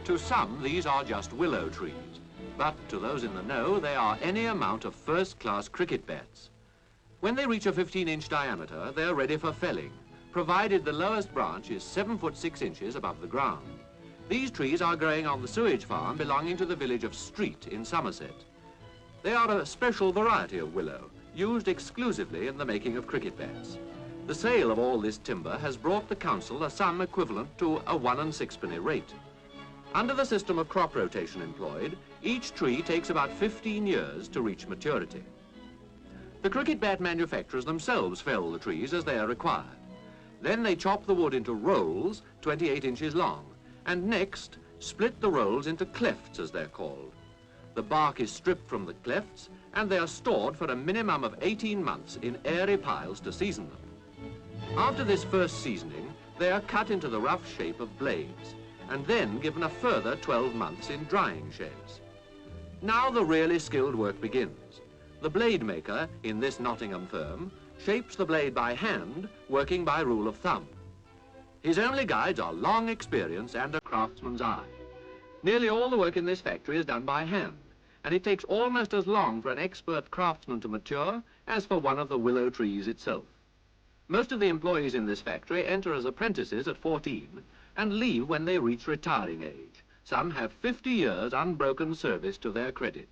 To some, these are just willow trees, but to those in the know, they are any amount of first-class cricket bats. When they reach a 15-inch diameter, they're ready for felling, provided the lowest branch is 7 foot 6 inches above the ground. These trees are growing on the sewage farm belonging to the village of Street in Somerset. They are a special variety of willow, used exclusively in the making of cricket bats. The sale of all this timber has brought the council a sum equivalent to a 1 and 6penny rate. Under the system of crop rotation employed, each tree takes about 15 years to reach maturity. The cricket bat manufacturers themselves fell the trees as they are required. Then they chop the wood into rolls 28 inches long, and next split the rolls into clefts, as they're called. The bark is stripped from the clefts, and they are stored for a minimum of 18 months in airy piles to season them. After this first seasoning, they are cut into the rough shape of blades, and then given a further 12 months in drying sheds. Now the really skilled work begins. The blade maker in this Nottingham firm shapes the blade by hand, working by rule of thumb. His only guides are long experience and a craftsman's eye. Nearly all the work in this factory is done by hand, and it takes almost as long for an expert craftsman to mature as for one of the willow trees itself. Most of the employees in this factory enter as apprentices at 14 and leave when they reach retiring age. Some have 50 years unbroken service to their credit.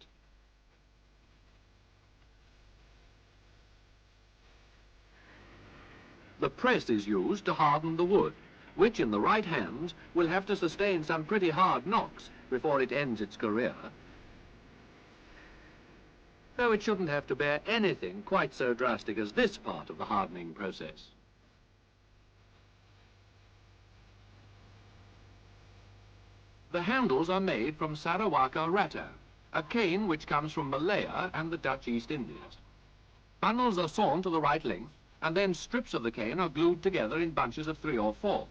The press is used to harden the wood, which in the right hands will have to sustain some pretty hard knocks before it ends its career. Though it shouldn't have to bear anything quite so drastic as this part of the hardening process. The handles are made from Sarawaka rattan, a cane which comes from Malaya and the Dutch East Indies. Bundles are sawn to the right length, and then strips of the cane are glued together in bunches of 3 or 4.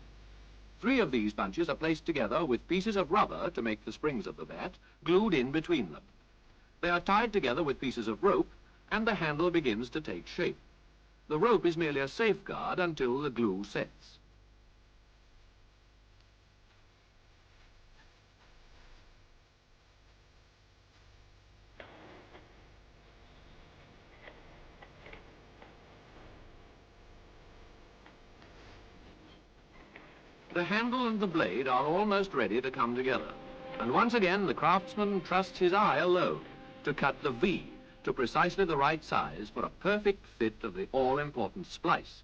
3 of these bunches are placed together with pieces of rubber to make the springs of the bat, glued in between them. They are tied together with pieces of rope, and the handle begins to take shape. The rope is merely a safeguard until the glue sets. The handle and the blade are almost ready to come together. And once again, the craftsman trusts his eye alone to cut the V to precisely the right size for a perfect fit of the all-important splice.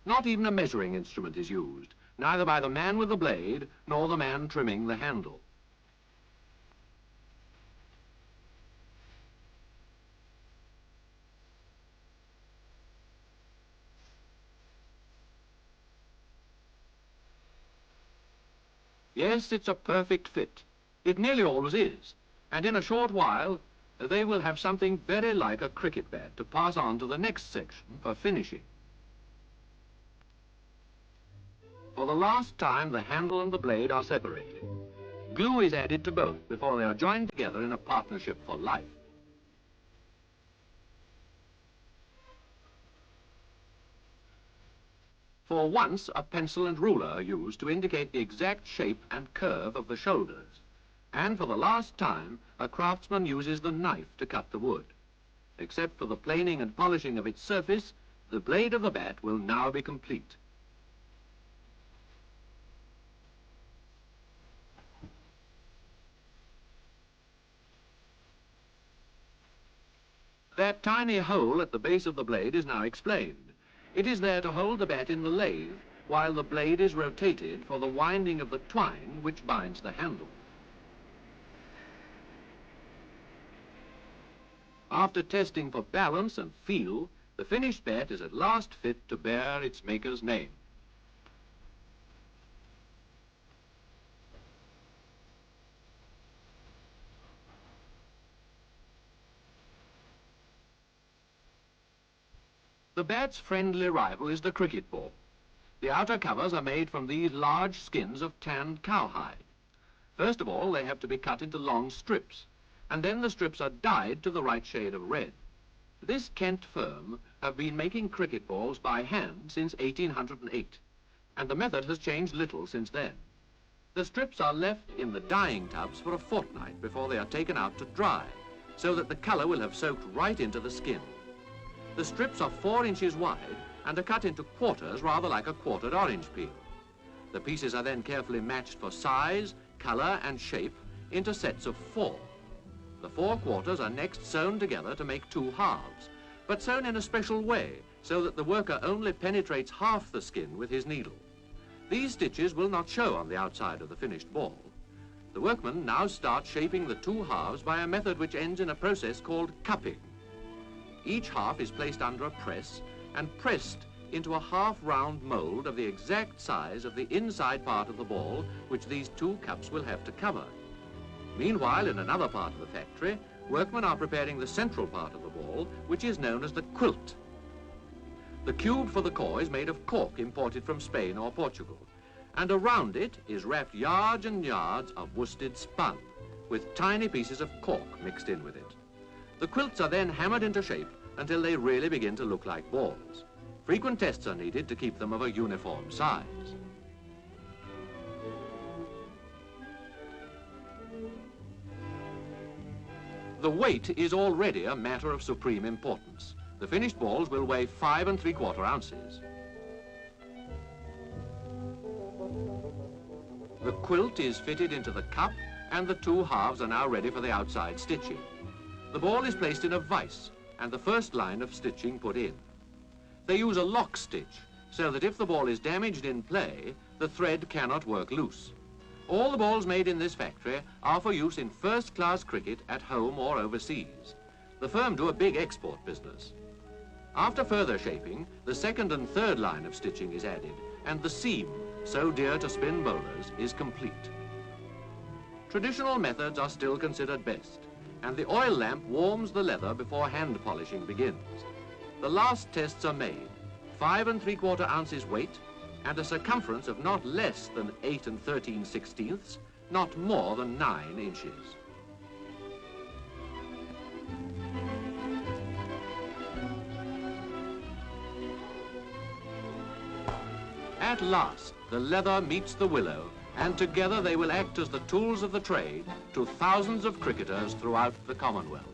Not even a measuring instrument is used, neither by the man with the blade nor the man trimming the handle. Yes, it's a perfect fit. It nearly always is. And in a short while, they will have something very like a cricket bat to pass on to the next section for finishing. For the last time, the handle and the blade are separated. Glue is added to both before they are joined together in a partnership for life. For once, a pencil and ruler are used to indicate the exact shape and curve of the shoulders. And for the last time, a craftsman uses the knife to cut the wood. Except for the planing and polishing of its surface, the blade of the bat will now be complete. That tiny hole at the base of the blade is now explained. It is there to hold the bat in the lathe while the blade is rotated for the winding of the twine which binds the handle. After testing for balance and feel, the finished bat is at last fit to bear its maker's name. The bat's friendly rival is the cricket ball. The outer covers are made from these large skins of tanned cowhide. First of all, they have to be cut into long strips, and then the strips are dyed to the right shade of red. This Kent firm have been making cricket balls by hand since 1808, and the method has changed little since then. The strips are left in the dyeing tubs for a fortnight before they are taken out to dry, so that the colour will have soaked right into the skin. The strips are 4 inches wide and are cut into quarters rather like a quartered orange peel. The pieces are then carefully matched for size, colour and shape into sets of 4. The 4 quarters are next sewn together to make 2 halves, but sewn in a special way so that the worker only penetrates half the skin with his needle. These stitches will not show on the outside of the finished ball. The workman now starts shaping the 2 halves by a method which ends in a process called cupping. Each half is placed under a press and pressed into a half-round mould of the exact size of the inside part of the ball which these 2 cups will have to cover. Meanwhile, in another part of the factory, workmen are preparing the central part of the ball, which is known as the quilt. The cube for the core is made of cork imported from Spain or Portugal, and around it is wrapped yards and yards of worsted spun, with tiny pieces of cork mixed in with it. The quilts are then hammered into shape until they really begin to look like balls. Frequent tests are needed to keep them of a uniform size. The weight is already a matter of supreme importance. The finished balls will weigh 5 3/4 ounces. The quilt is fitted into the cup and the 2 halves are now ready for the outside stitching. The ball is placed in a vise and the first line of stitching put in. They use a lock stitch so that if the ball is damaged in play, the thread cannot work loose. All the balls made in this factory are for use in first-class cricket at home or overseas. The firm do a big export business. After further shaping, the 2nd and 3rd line of stitching is added, and the seam, so dear to spin bowlers, is complete. Traditional methods are still considered best, and the oil lamp warms the leather before hand polishing begins. The last tests are made, 5 3/4 ounces weight, and a circumference of not less than 8 13/16, not more than 9 inches. At last, the leather meets the willow, and together they will act as the tools of the trade to thousands of cricketers throughout the Commonwealth.